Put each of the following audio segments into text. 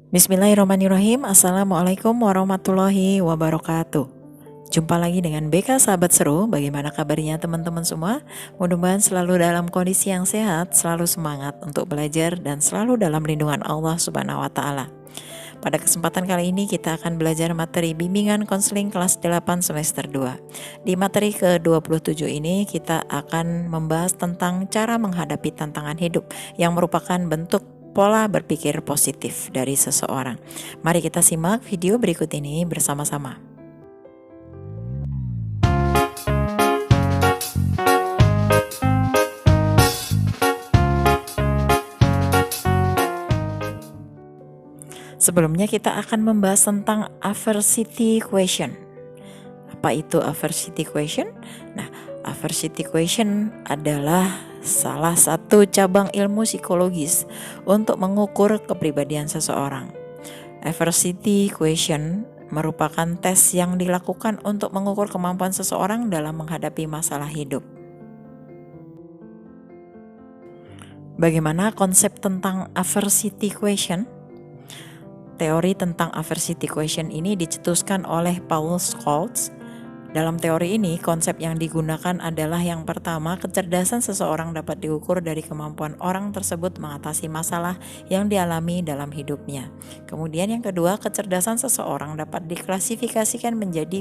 Bismillahirrahmanirrahim. Assalamualaikum warahmatullahi wabarakatuh. Jumpa lagi dengan BK Sahabat Seru. Bagaimana kabarnya teman-teman semua? Mudah-mudahan selalu dalam kondisi yang sehat, selalu semangat untuk belajar dan selalu dalam lindungan Allah Subhanahu wa taala. Pada kesempatan kali ini kita akan belajar materi bimbingan konseling kelas 8 semester 2. Di materi ke-27 ini kita akan membahas tentang cara menghadapi tantangan hidup yang merupakan bentuk pola berpikir positif dari seseorang. Mari kita simak video berikut ini bersama-sama. Sebelumnya kita akan membahas tentang adversity question. Apa itu adversity question? Nah, adversity question adalah salah satu cabang ilmu psikologis untuk mengukur kepribadian seseorang. Adversity question merupakan tes yang dilakukan untuk mengukur kemampuan seseorang dalam menghadapi masalah hidup. Bagaimana konsep tentang adversity question? Teori tentang adversity question ini dicetuskan oleh Paul Scholes. Dalam teori ini, konsep yang digunakan adalah yang pertama, kecerdasan seseorang dapat diukur dari kemampuan orang tersebut mengatasi masalah yang dialami dalam hidupnya. Kemudian yang kedua, kecerdasan seseorang dapat diklasifikasikan menjadi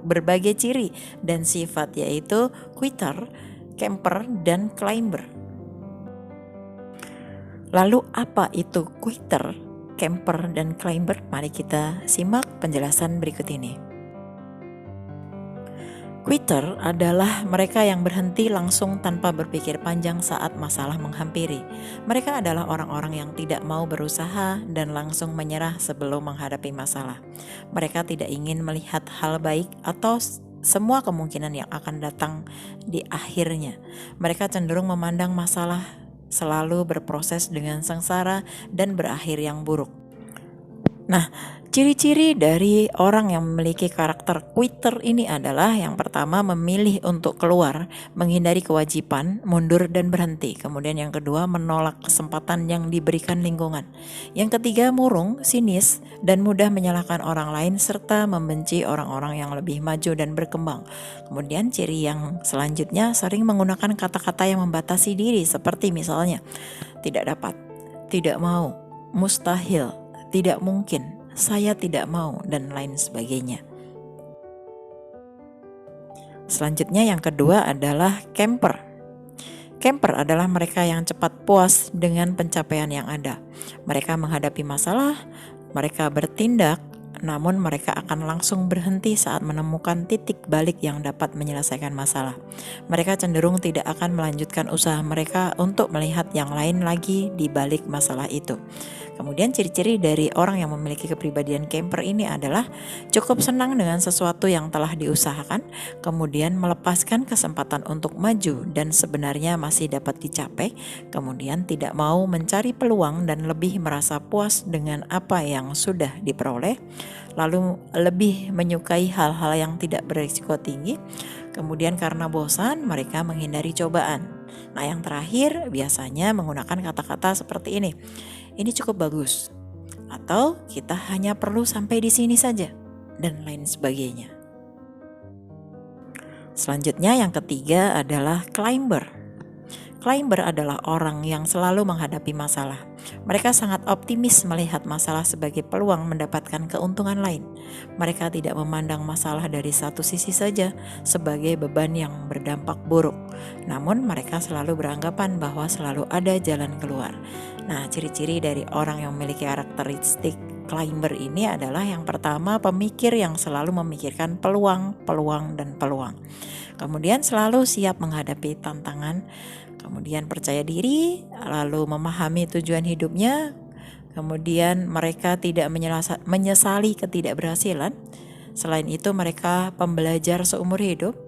berbagai ciri dan sifat, yaitu quitter, camper, dan climber. Lalu apa itu quitter, camper, dan climber? Mari kita simak penjelasan berikut ini. Quitter adalah mereka yang berhenti langsung tanpa berpikir panjang saat masalah menghampiri. Mereka adalah orang-orang yang tidak mau berusaha dan langsung menyerah sebelum menghadapi masalah. Mereka tidak ingin melihat hal baik atau semua kemungkinan yang akan datang di akhirnya. Mereka cenderung memandang masalah selalu berproses dengan sengsara dan berakhir yang buruk. Nah, ciri-ciri dari orang yang memiliki karakter quitter ini adalah yang pertama, memilih untuk keluar, menghindari kewajiban, mundur dan berhenti. Kemudian yang kedua, menolak kesempatan yang diberikan lingkungan. Yang ketiga, murung, sinis, dan mudah menyalahkan orang lain serta membenci orang-orang yang lebih maju dan berkembang. Kemudian ciri yang selanjutnya, sering menggunakan kata-kata yang membatasi diri seperti misalnya tidak dapat, tidak mau, mustahil, tidak mungkin, saya tidak mau, dan lain sebagainya. Selanjutnya yang kedua adalah camper. Camper adalah mereka yang cepat puas dengan pencapaian yang ada. Mereka menghadapi masalah, mereka bertindak, namun mereka akan langsung berhenti saat menemukan titik balik yang dapat menyelesaikan masalah. Mereka cenderung tidak akan melanjutkan usaha mereka untuk melihat yang lain lagi di balik masalah itu. Kemudian ciri-ciri dari orang yang memiliki kepribadian camper ini adalah cukup senang dengan sesuatu yang telah diusahakan, kemudian melepaskan kesempatan untuk maju dan sebenarnya masih dapat dicapai, kemudian tidak mau mencari peluang dan lebih merasa puas dengan apa yang sudah diperoleh, lalu lebih menyukai hal-hal yang tidak berisiko tinggi, kemudian karena bosan mereka menghindari cobaan. Nah, yang terakhir biasanya menggunakan kata-kata seperti ini. Ini cukup bagus, atau kita hanya perlu sampai di sini saja, dan lain sebagainya. Selanjutnya yang ketiga adalah climber. Climber adalah orang yang selalu menghadapi masalah. Mereka sangat optimis melihat masalah sebagai peluang mendapatkan keuntungan lain. Mereka tidak memandang masalah dari satu sisi saja sebagai beban yang berdampak buruk. Namun mereka selalu beranggapan bahwa selalu ada jalan keluar. Nah, ciri-ciri dari orang yang memiliki karakteristik climber ini adalah yang pertama, pemikir yang selalu memikirkan peluang, dan peluang. Kemudian selalu siap menghadapi tantangan. Kemudian percaya diri, lalu memahami tujuan hidupnya. Kemudian mereka tidak menyesali ketidakberhasilan. Selain itu mereka pembelajar seumur hidup.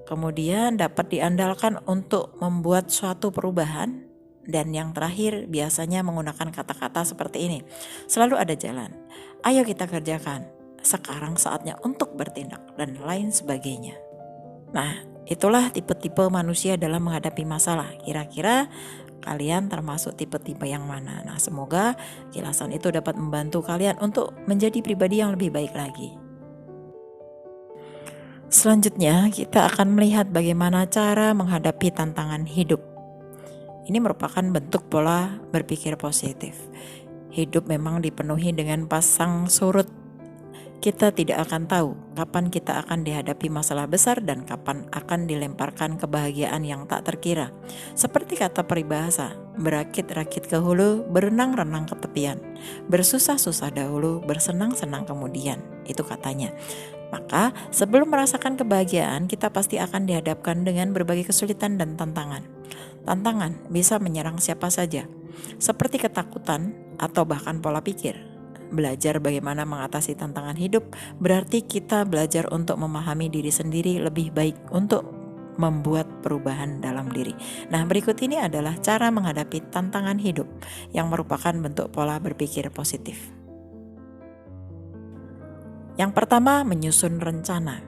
Kemudian dapat diandalkan untuk membuat suatu perubahan. Dan yang terakhir biasanya menggunakan kata-kata seperti ini. Selalu ada jalan. Ayo kita kerjakan. Sekarang saatnya untuk bertindak, dan lain sebagainya. Nah, itulah tipe-tipe manusia dalam menghadapi masalah. Kira-kira Kalian termasuk tipe-tipe yang mana? Nah, semoga kilasan itu dapat membantu kalian untuk menjadi pribadi yang lebih baik lagi. Selanjutnya, kita akan melihat bagaimana cara menghadapi tantangan hidup. Ini merupakan bentuk pola berpikir positif. Hidup memang dipenuhi dengan pasang surut. Kita tidak akan tahu kapan kita akan dihadapi masalah besar dan kapan akan dilemparkan kebahagiaan yang tak terkira. Seperti kata peribahasa, berakit-rakit ke hulu, berenang-renang ke tepian. Bersusah-susah dahulu, bersenang-senang kemudian. Itu katanya. Maka sebelum merasakan kebahagiaan, kita pasti akan dihadapkan dengan berbagai kesulitan dan tantangan. Tantangan bisa menyerang siapa saja, seperti ketakutan atau bahkan pola pikir. Belajar bagaimana mengatasi tantangan hidup berarti kita belajar untuk memahami diri sendiri lebih baik untuk membuat perubahan dalam diri. Nah, berikut ini adalah cara menghadapi tantangan hidup yang merupakan bentuk pola berpikir positif. Yang pertama, menyusun rencana.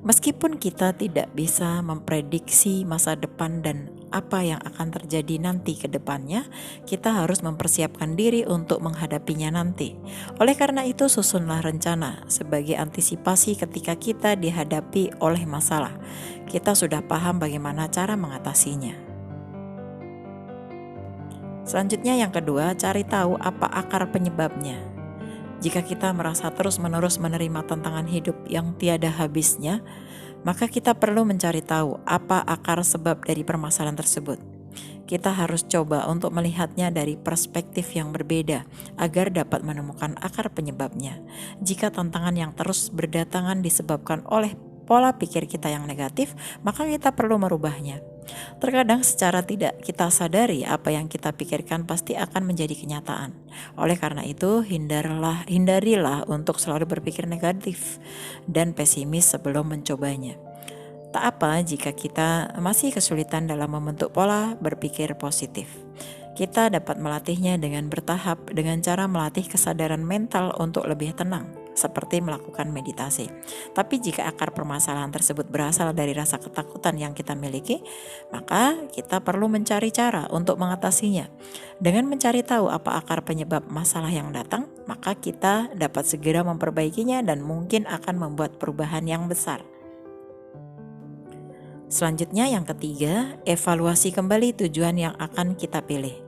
Meskipun kita tidak bisa memprediksi masa depan dan apa yang akan terjadi nanti ke depannya, kita harus mempersiapkan diri untuk menghadapinya nanti. Oleh karena itu, susunlah rencana sebagai antisipasi ketika kita dihadapi oleh masalah. Kita sudah paham bagaimana cara mengatasinya. Selanjutnya yang kedua, cari tahu apa akar penyebabnya. Jika kita merasa terus-menerus menerima tantangan hidup yang tiada habisnya, maka kita perlu mencari tahu apa akar sebab dari permasalahan tersebut. Kita harus coba untuk melihatnya dari perspektif yang berbeda agar dapat menemukan akar penyebabnya. Jika tantangan yang terus berdatangan disebabkan oleh pola pikir kita yang negatif, maka kita perlu merubahnya. Terkadang secara tidak kita sadari apa yang kita pikirkan pasti akan menjadi kenyataan. Oleh karena itu, hindarilah untuk selalu berpikir negatif dan pesimis sebelum mencobanya. Tak apa jika kita masih kesulitan dalam membentuk pola berpikir positif. Kita dapat melatihnya dengan bertahap dengan cara melatih kesadaran mental untuk lebih tenang, seperti melakukan meditasi. Tapi jika akar permasalahan tersebut berasal dari rasa ketakutan yang kita miliki, maka kita perlu mencari cara untuk mengatasinya. Dengan mencari tahu apa akar penyebab masalah yang datang, maka kita dapat segera memperbaikinya dan mungkin akan membuat perubahan yang besar. Selanjutnya yang ketiga, evaluasi kembali tujuan yang akan kita pilih.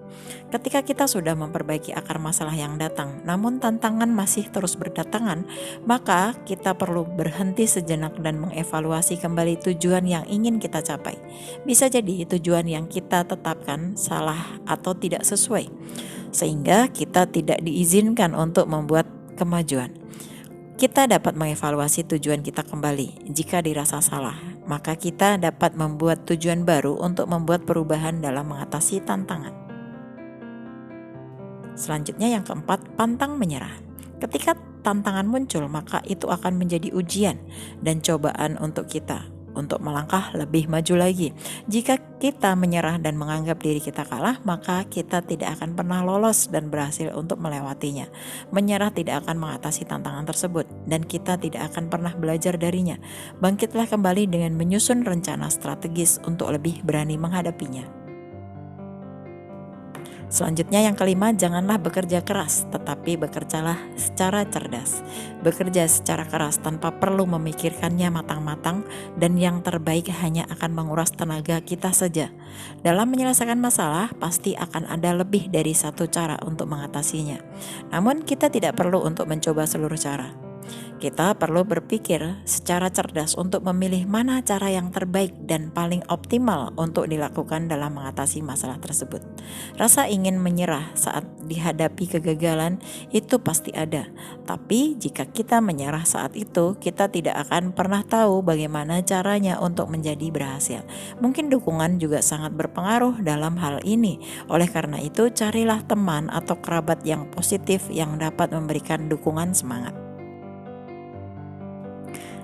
Ketika kita sudah memperbaiki akar masalah yang datang, namun tantangan masih terus berdatangan, maka kita perlu berhenti sejenak dan mengevaluasi kembali tujuan yang ingin kita capai. Bisa jadi tujuan yang kita tetapkan salah atau tidak sesuai, sehingga kita tidak diizinkan untuk membuat kemajuan. Kita dapat mengevaluasi tujuan kita kembali. Jika dirasa salah, maka kita dapat membuat tujuan baru untuk membuat perubahan dalam mengatasi tantangan. Selanjutnya yang keempat, pantang menyerah. Ketika tantangan muncul, maka itu akan menjadi ujian dan cobaan untuk kita untuk melangkah lebih maju lagi. Jika kita menyerah dan menganggap diri kita kalah, maka kita tidak akan pernah lolos dan berhasil untuk melewatinya. Menyerah tidak akan mengatasi tantangan tersebut dan kita tidak akan pernah belajar darinya. Bangkitlah kembali dengan menyusun rencana strategis untuk lebih berani menghadapinya. Selanjutnya yang kelima, janganlah bekerja keras, tetapi bekerjalah secara cerdas. Bekerja secara keras tanpa perlu memikirkannya matang-matang dan yang terbaik hanya akan menguras tenaga kita saja. Dalam menyelesaikan masalah, pasti akan ada lebih dari satu cara untuk mengatasinya. Namun kita tidak perlu untuk mencoba seluruh cara. Kita perlu berpikir secara cerdas untuk memilih mana cara yang terbaik dan paling optimal untuk dilakukan dalam mengatasi masalah tersebut. Rasa ingin menyerah saat dihadapi kegagalan itu pasti ada. Tapi jika kita menyerah saat itu, kita tidak akan pernah tahu bagaimana caranya untuk menjadi berhasil. Mungkin dukungan juga sangat berpengaruh dalam hal ini. Oleh karena itu, carilah teman atau kerabat yang positif yang dapat memberikan dukungan semangat.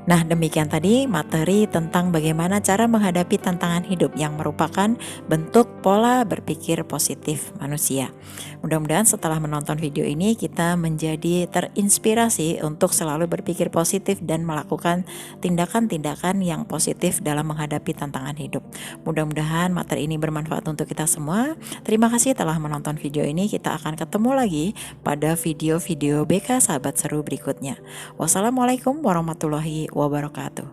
Nah, demikian tadi materi tentang bagaimana cara menghadapi tantangan hidup yang merupakan bentuk pola berpikir positif manusia. Mudah-mudahan setelah menonton video ini kita menjadi terinspirasi untuk selalu berpikir positif dan melakukan tindakan-tindakan yang positif dalam menghadapi tantangan hidup. Mudah-mudahan materi ini bermanfaat untuk kita semua. Terima kasih telah menonton video ini. Kita akan ketemu lagi pada video-video BK Sahabat Seru berikutnya. Wassalamualaikum warahmatullahi wabarakatuh.